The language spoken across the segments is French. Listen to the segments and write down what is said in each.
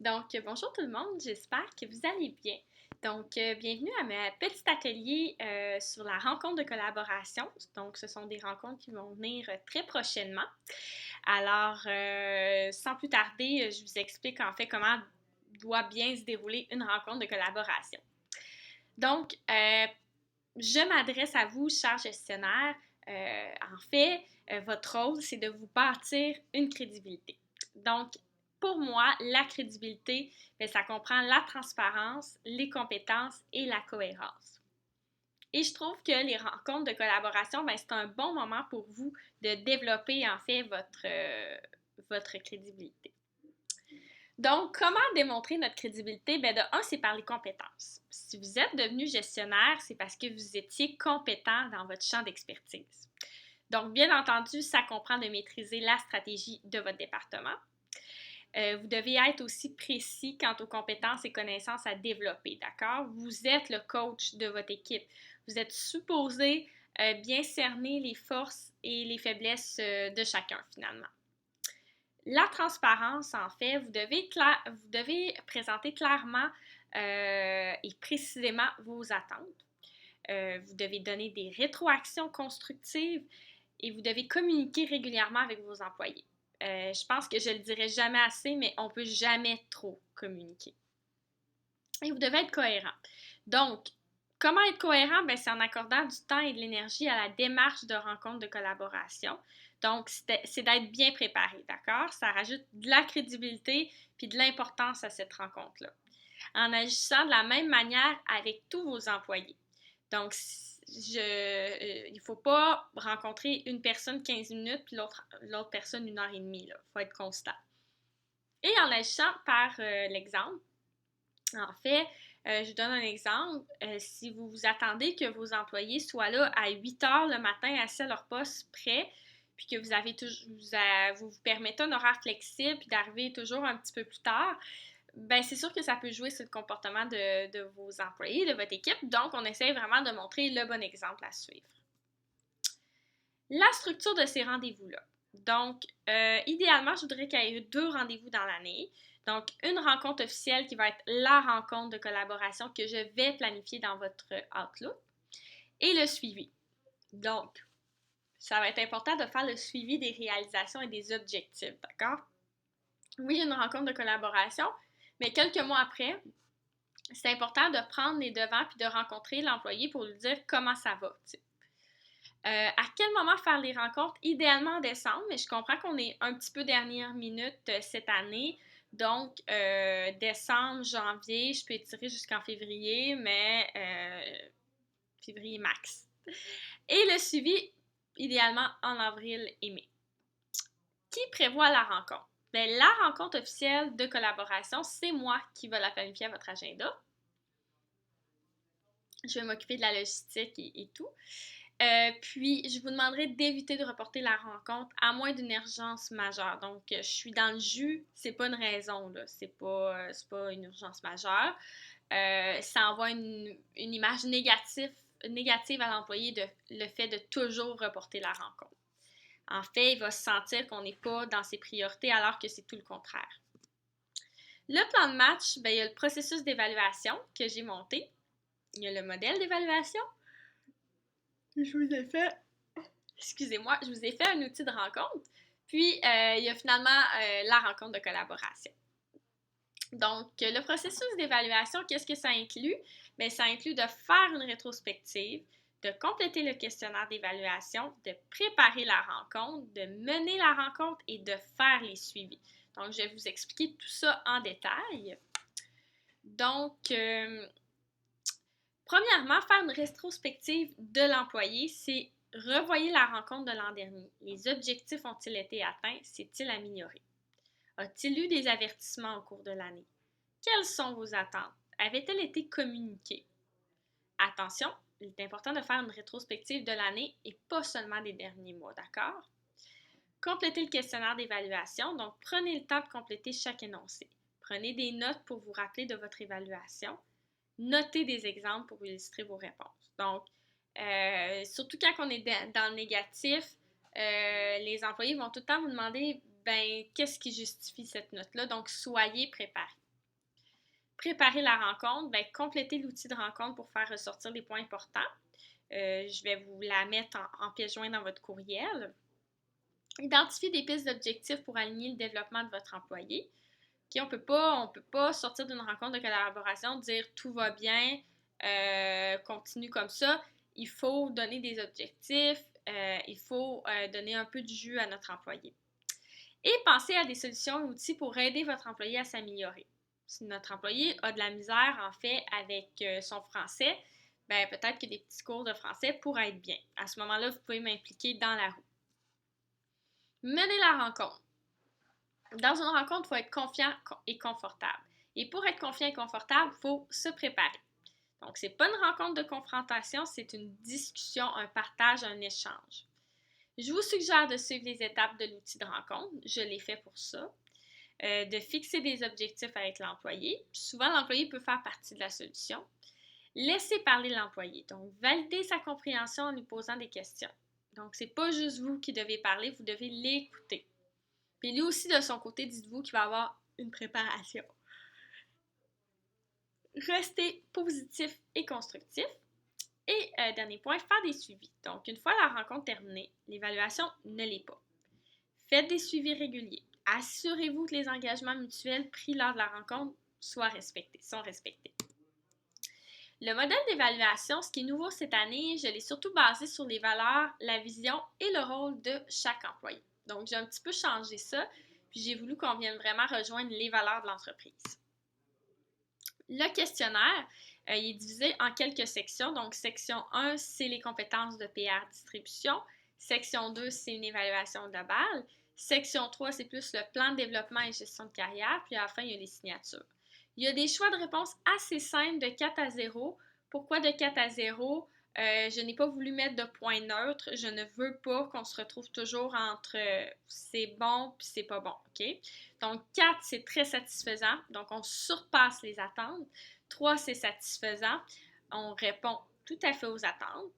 Bonjour tout le monde, j'espère que vous allez bien. Bienvenue à ma petit atelier sur la rencontre de collaboration. Donc, ce sont des rencontres qui vont venir très prochainement. Sans plus tarder, je vous explique en fait comment doit bien se dérouler une rencontre de collaboration. Donc, je m'adresse à vous, chers gestionnaires. Votre rôle, c'est de vous bâtir une crédibilité. Donc, pour moi, la crédibilité, bien, ça comprend la transparence, les compétences et la cohérence. Et je trouve que les rencontres de collaboration, bien, c'est un bon moment pour vous de développer en fait votre crédibilité. Donc, comment démontrer notre crédibilité? Bien, de un, c'est par les compétences. Si vous êtes devenu gestionnaire, c'est parce que vous étiez compétent dans votre champ d'expertise. Donc, bien entendu, ça comprend de maîtriser la stratégie de votre département. Vous devez être aussi précis quant aux compétences et connaissances à développer, d'accord? Vous êtes le coach de votre équipe. Vous êtes supposé bien cerner les forces et les faiblesses de chacun, finalement. La transparence, en fait, vous devez présenter clairement et précisément vos attentes. Vous devez donner des rétroactions constructives et vous devez communiquer régulièrement avec vos employés. Je pense que je le dirai jamais assez, mais on ne peut jamais trop communiquer. Et vous devez être cohérent. Donc, comment être cohérent? Bien, c'est en accordant du temps et de l'énergie à la démarche de rencontre de collaboration. Donc, c'est d'être bien préparé, d'accord? Ça rajoute de la crédibilité puis de l'importance à cette rencontre-là. En agissant de la même manière avec tous vos employés. Donc, il ne faut pas rencontrer une personne 15 minutes puis l'autre personne 1 heure et demie. Il faut être constant. Et en agissant par l'exemple, en fait, je vous donne un exemple. Si vous vous attendez que vos employés soient là à 8 heures le matin, assis à leur poste prêt, puis que vous permettez un horaire flexible, puis d'arriver toujours un petit peu plus tard, ben c'est sûr que ça peut jouer sur le comportement de vos employés, de votre équipe. Donc, on essaie vraiment de montrer le bon exemple à suivre. La structure de ces rendez-vous-là. Donc, idéalement, je voudrais qu'il y ait 2 rendez-vous dans l'année. Donc, une rencontre officielle qui va être la rencontre de collaboration que je vais planifier dans votre Outlook. Et le suivi. Donc, ça va être important de faire le suivi des réalisations et des objectifs, d'accord? Oui, une rencontre de collaboration, mais quelques mois après, c'est important de prendre les devants puis de rencontrer l'employé pour lui dire comment ça va. À quel moment faire les rencontres? Idéalement en décembre, mais je comprends qu'on est un petit peu dernière minute cette année. Donc, décembre, janvier, je peux étirer jusqu'en février, mais février max. Et le suivi, idéalement en avril et mai. Qui prévoit la rencontre? Bien, la rencontre officielle de collaboration, c'est moi qui vais la planifier à votre agenda. Je vais m'occuper de la logistique et tout. Puis, je vous demanderai d'éviter de reporter la rencontre à moins d'une urgence majeure. Donc, je suis dans le jus, c'est pas une raison, là. C'est pas une urgence majeure. Ça envoie une image négative à l'employé le fait de toujours reporter la rencontre. En fait, il va se sentir qu'on n'est pas dans ses priorités alors que c'est tout le contraire. Le plan de match, bien, il y a le processus d'évaluation que j'ai monté. Il y a le modèle d'évaluation. Je vous ai fait un outil de rencontre. Puis, il y a finalement la rencontre de collaboration. Donc, le processus d'évaluation, qu'est-ce que ça inclut? Bien, ça inclut de faire une rétrospective, de compléter le questionnaire d'évaluation, de préparer la rencontre, de mener la rencontre et de faire les suivis. Donc, je vais vous expliquer tout ça en détail. Donc, premièrement, faire une rétrospective de l'employé, c'est revoyer la rencontre de l'an dernier. Les objectifs ont-ils été atteints? S'est-il amélioré? A-t-il eu des avertissements au cours de l'année? Quelles sont vos attentes? Avaient-elles été communiquées? Attention, il est important de faire une rétrospective de l'année et pas seulement des derniers mois, d'accord? Complétez le questionnaire d'évaluation, donc prenez le temps de compléter chaque énoncé. Prenez des notes pour vous rappeler de votre évaluation. Notez des exemples pour illustrer vos réponses. Donc, surtout quand on est dans le négatif, les employés vont tout le temps vous demander, ben, qu'est-ce qui justifie cette note-là? Donc, soyez préparés. préparer la rencontre, bien, complétez l'outil de rencontre pour faire ressortir les points importants. Je vais vous la mettre en pièce jointe dans votre courriel. Identifiez des pistes d'objectifs pour aligner le développement de votre employé. Okay, on peut pas sortir d'une rencontre de collaboration, dire tout va bien, continue comme ça. Il faut donner des objectifs, il faut donner un peu de jus à notre employé. Et pensez à des solutions et outils pour aider votre employé à s'améliorer. Si notre employé a de la misère, en fait, avec son français, ben, peut-être que des petits cours de français pourraient être bien. À ce moment-là, vous pouvez m'impliquer dans la roue. Menez la rencontre. Dans une rencontre, il faut être confiant et confortable. Et pour être confiant et confortable, il faut se préparer. Donc, ce n'est pas une rencontre de confrontation, c'est une discussion, un partage, un échange. Je vous suggère de suivre les étapes de l'outil de rencontre. Je l'ai fait pour ça. De fixer des objectifs avec l'employé. Souvent, l'employé peut faire partie de la solution. Laissez parler l'employé. Donc, validez sa compréhension en lui posant des questions. Donc, ce n'est pas juste vous qui devez parler, vous devez l'écouter. Puis lui aussi, de son côté, dites-vous qu'il va avoir une préparation. Restez positif et constructif. Et dernier point, faire des suivis. Donc, une fois la rencontre terminée, l'évaluation ne l'est pas. Faites des suivis réguliers. Assurez-vous que les engagements mutuels pris lors de la rencontre sont respectés. Le modèle d'évaluation, ce qui est nouveau cette année, je l'ai surtout basé sur les valeurs, la vision et le rôle de chaque employé. Donc, j'ai un petit peu changé ça, puis j'ai voulu qu'on vienne vraiment rejoindre les valeurs de l'entreprise. Le questionnaire, il est divisé en quelques sections. Donc, section 1, c'est les compétences de PR distribution. Section 2, c'est une évaluation globale. Section 3, c'est plus le plan de développement et gestion de carrière. Puis à la fin, il y a les signatures. Il y a des choix de réponse assez simples de 4 à 0. Pourquoi de 4 à 0? Je n'ai pas voulu mettre de point neutre. Je ne veux pas qu'on se retrouve toujours entre c'est bon puis c'est pas bon. OK? Donc, 4, c'est très satisfaisant. Donc, on surpasse les attentes. 3, c'est satisfaisant. On répond tout à fait aux attentes.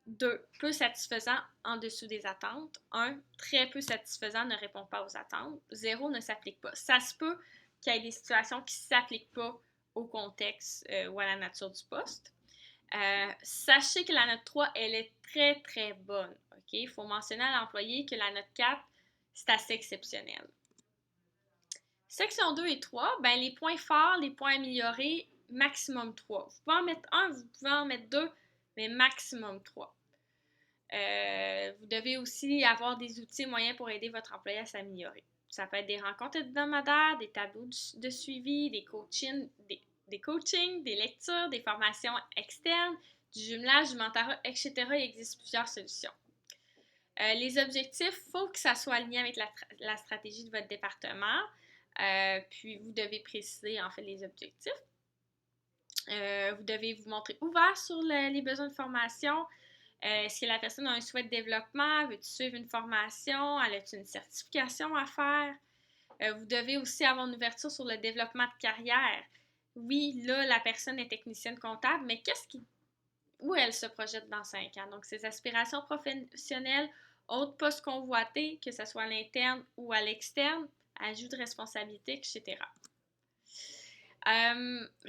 2, peu satisfaisant, en dessous des attentes. 1, très peu satisfaisant, ne répond pas aux attentes. 0, ne s'applique pas. Ça se peut qu'il y ait des situations qui ne s'appliquent pas au contexte ou à la nature du poste. Sachez que la note 3, elle est très, très bonne. Okay? Il faut mentionner à l'employé que la note 4, c'est assez exceptionnel. Section 2 et 3, ben, les points forts, les points améliorés, maximum 3. Vous pouvez en mettre 1, vous pouvez en mettre 2, mais maximum 3. Vous devez aussi avoir des outils et moyens pour aider votre employé à s'améliorer. Ça peut être des rencontres hebdomadaires, des tableaux de suivi, des coachings, des lectures, des formations externes, du jumelage, du mentorat, etc. Il existe plusieurs solutions. Les objectifs, il faut que ça soit aligné avec la stratégie de votre département. Puis vous devez préciser en fait les objectifs. Vous devez vous montrer ouvert sur les besoins de formation. Est-ce que la personne a un souhait de développement? Veut-tu suivre une formation? Elle a-t-il une certification à faire? Vous devez aussi avoir une ouverture sur le développement de carrière. Oui, là, la personne est technicienne comptable, mais où elle se projette dans 5 ans? Donc, ses aspirations professionnelles, autres postes convoités, que ce soit à l'interne ou à l'externe, ajout de responsabilité, etc.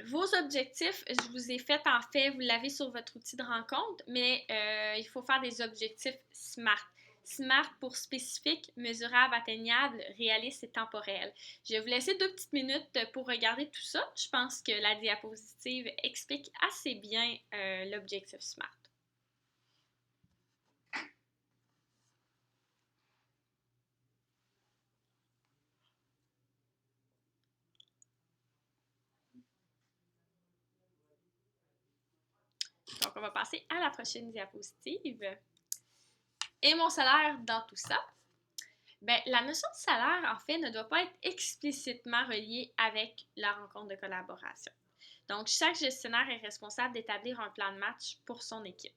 Vos objectifs, je vous ai fait en fait, vous l'avez sur votre outil de rencontre, mais il faut faire des objectifs SMART. SMART pour spécifique, mesurable, atteignable, réaliste et temporel. Je vais vous laisser 2 petites minutes pour regarder tout ça. Je pense que la diapositive explique assez bien l'objectif SMART. Donc, on va passer à la prochaine diapositive. Et mon salaire dans tout ça? Bien, la notion de salaire, en fait, ne doit pas être explicitement reliée avec la rencontre de collaboration. Donc, chaque gestionnaire est responsable d'établir un plan de match pour son équipe.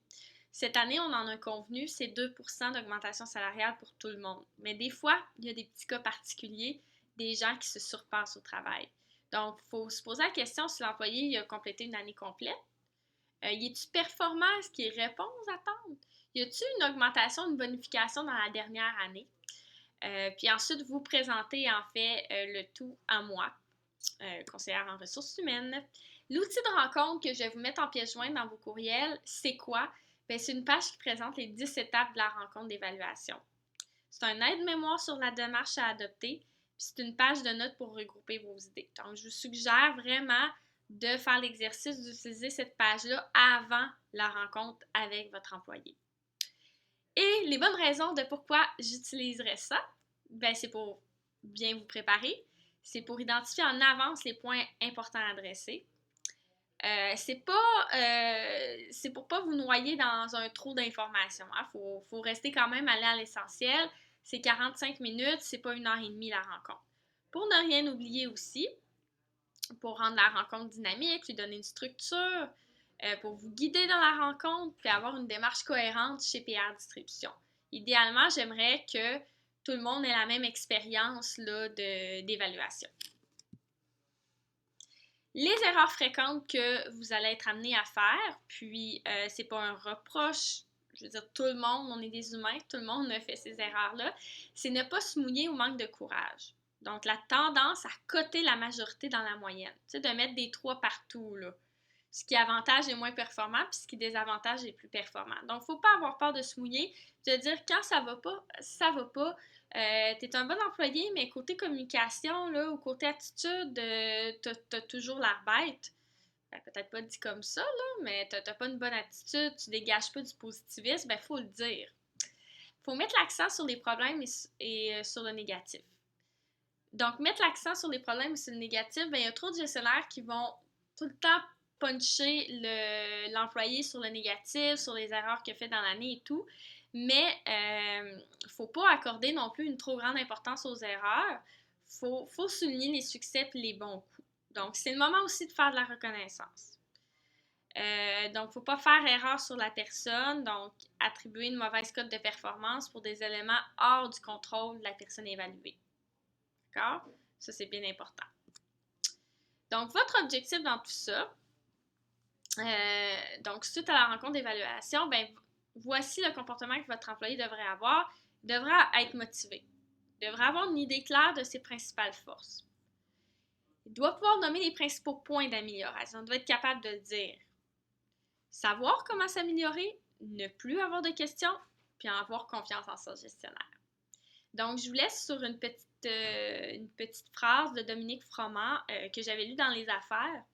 Cette année, on en a convenu, c'est 2% d'augmentation salariale pour tout le monde. Mais des fois, il y a des petits cas particuliers, des gens qui se surpassent au travail. Donc, il faut se poser la question si l'employé a complété une année complète. Y est-tu performant? Est-ce qu'il répond aux attentes? Y a-t-il une augmentation, une bonification dans la dernière année? Puis ensuite, vous présentez en fait le tout à moi. conseillère en ressources humaines. L'outil de rencontre que je vais vous mettre en pièce jointe dans vos courriels, c'est quoi? Bien, c'est une page qui présente les 10 étapes de la rencontre d'évaluation. C'est un aide-mémoire sur la démarche à adopter, puis c'est une page de notes pour regrouper vos idées. Donc, je vous suggère vraiment de faire l'exercice d'utiliser cette page-là avant la rencontre avec votre employé. Et les bonnes raisons de pourquoi j'utiliserais ça, ben c'est pour bien vous préparer, c'est pour identifier en avance les points importants à adresser. C'est pour pas vous noyer dans un trou d'informations. Hein. Faut rester quand même aller à l'essentiel. C'est 45 minutes, c'est pas 1 heure et demie la rencontre. Pour ne rien oublier aussi, pour rendre la rencontre dynamique, lui donner une structure, pour vous guider dans la rencontre, puis avoir une démarche cohérente chez PR Distribution. Idéalement, j'aimerais que tout le monde ait la même expérience là, d'évaluation. Les erreurs fréquentes que vous allez être amené à faire, puis c'est pas un reproche, je veux dire, tout le monde, on est des humains, tout le monde a fait ces erreurs-là, c'est ne pas se mouiller au manque de courage. Donc, la tendance à coter la majorité dans la moyenne, tu sais, de mettre des 3 partout, là. Ce qui avantage est moins performant, puis ce qui désavantage est plus performant. Donc, il ne faut pas avoir peur de se mouiller, de dire quand ça va pas, ça va pas. Tu es un bon employé, mais côté communication là, ou côté attitude, tu as toujours l'air bête. Ben, peut-être pas dit comme ça, là, mais tu n'as pas une bonne attitude, tu dégages pas du positivisme, ben, il faut le dire. Il faut mettre l'accent sur les problèmes et sur le négatif. Donc, mettre l'accent sur les problèmes et sur le négatif, ben, il y a trop de gestionnaires qui vont tout le temps puncher l'employé sur le négatif, sur les erreurs qu'il a fait dans l'année et tout. Mais il ne faut pas accorder non plus une trop grande importance aux erreurs. Faut souligner les succès et les bons coups. Donc, c'est le moment aussi de faire de la reconnaissance. Donc, il ne faut pas faire erreur sur la personne, donc attribuer une mauvaise cote de performance pour des éléments hors du contrôle de la personne évaluée. D'accord? Ça, c'est bien important. Donc, votre objectif dans tout ça, donc suite à la rencontre d'évaluation, ben, voici le comportement que votre employé devrait avoir. Il devrait être motivé. Il devrait avoir une idée claire de ses principales forces. Il doit pouvoir nommer les principaux points d'amélioration. Il doit être capable de le dire. Savoir comment s'améliorer, ne plus avoir de questions, puis avoir confiance en son gestionnaire. Donc, je vous laisse sur une petite phrase de Dominique Froment que j'avais lue dans Les Affaires.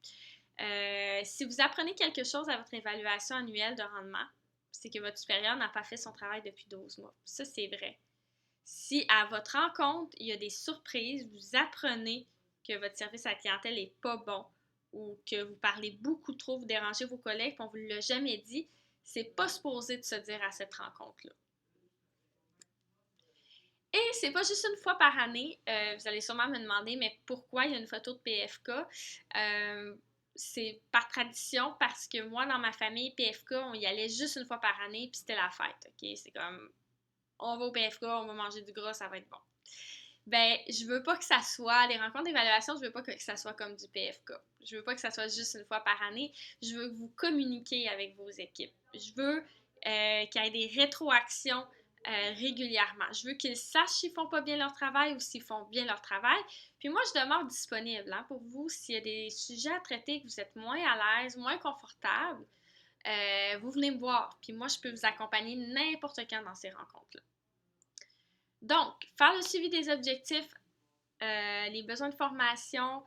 Si vous apprenez quelque chose à votre évaluation annuelle de rendement, c'est que votre supérieur n'a pas fait son travail depuis 12 mois. Ça, c'est vrai. Si à votre rencontre, il y a des surprises, vous apprenez que votre service à la clientèle n'est pas bon ou que vous parlez beaucoup trop, vous dérangez vos collègues, et on ne vous l'a jamais dit, c'est pas supposé de se dire à cette rencontre-là. Et c'est pas juste une fois par année. Vous allez sûrement me demander, mais pourquoi il y a une photo de PFK? C'est par tradition parce que moi, dans ma famille, PFK, on y allait juste une fois par année, puis c'était la fête, OK? C'est comme, on va au PFK, on va manger du gras, ça va être bon. Ben, je veux pas que ça soit, les rencontres d'évaluation, je veux pas que ça soit comme du PFK. Je veux pas que ça soit juste une fois par année. Je veux que vous communiquiez avec vos équipes. Je veux qu'il y ait des rétroactions régulièrement. Je veux qu'ils sachent s'ils font pas bien leur travail ou s'ils font bien leur travail. Puis moi, je demeure disponible hein, pour vous s'il y a des sujets à traiter que vous êtes moins à l'aise, moins confortable. Vous venez me voir. Puis moi, je peux vous accompagner n'importe quand dans ces rencontres-là. Donc, faire le suivi des objectifs, les besoins de formation,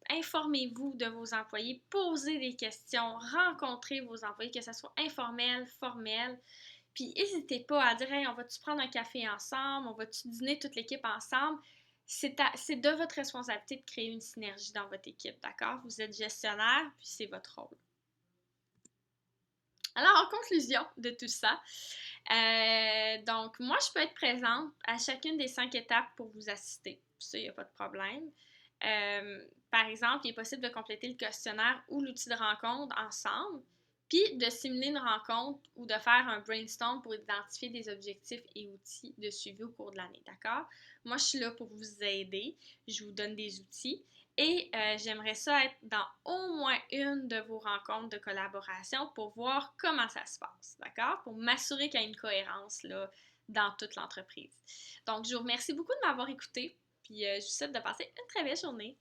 informez-vous de vos employés, posez des questions, rencontrez vos employés, que ce soit informel, formel. Puis n'hésitez pas à dire hey, on va-tu prendre un café ensemble, on va-tu dîner toute l'équipe ensemble. C'est de votre responsabilité de créer une synergie dans votre équipe, d'accord? Vous êtes gestionnaire, puis c'est votre rôle. Alors, en conclusion de tout ça, donc moi, je peux être présente à chacune des 5 étapes pour vous assister. Ça, il n'y a pas de problème. Par exemple, il est possible de compléter le questionnaire ou l'outil de rencontre ensemble, puis de simuler une rencontre ou de faire un brainstorm pour identifier des objectifs et outils de suivi au cours de l'année, d'accord? Moi, je suis là pour vous aider. Je vous donne des outils. Et j'aimerais ça être dans au moins une de vos rencontres de collaboration pour voir comment ça se passe, d'accord? Pour m'assurer qu'il y a une cohérence là, dans toute l'entreprise. Donc, je vous remercie beaucoup de m'avoir écouté, puis je vous souhaite de passer une très belle journée.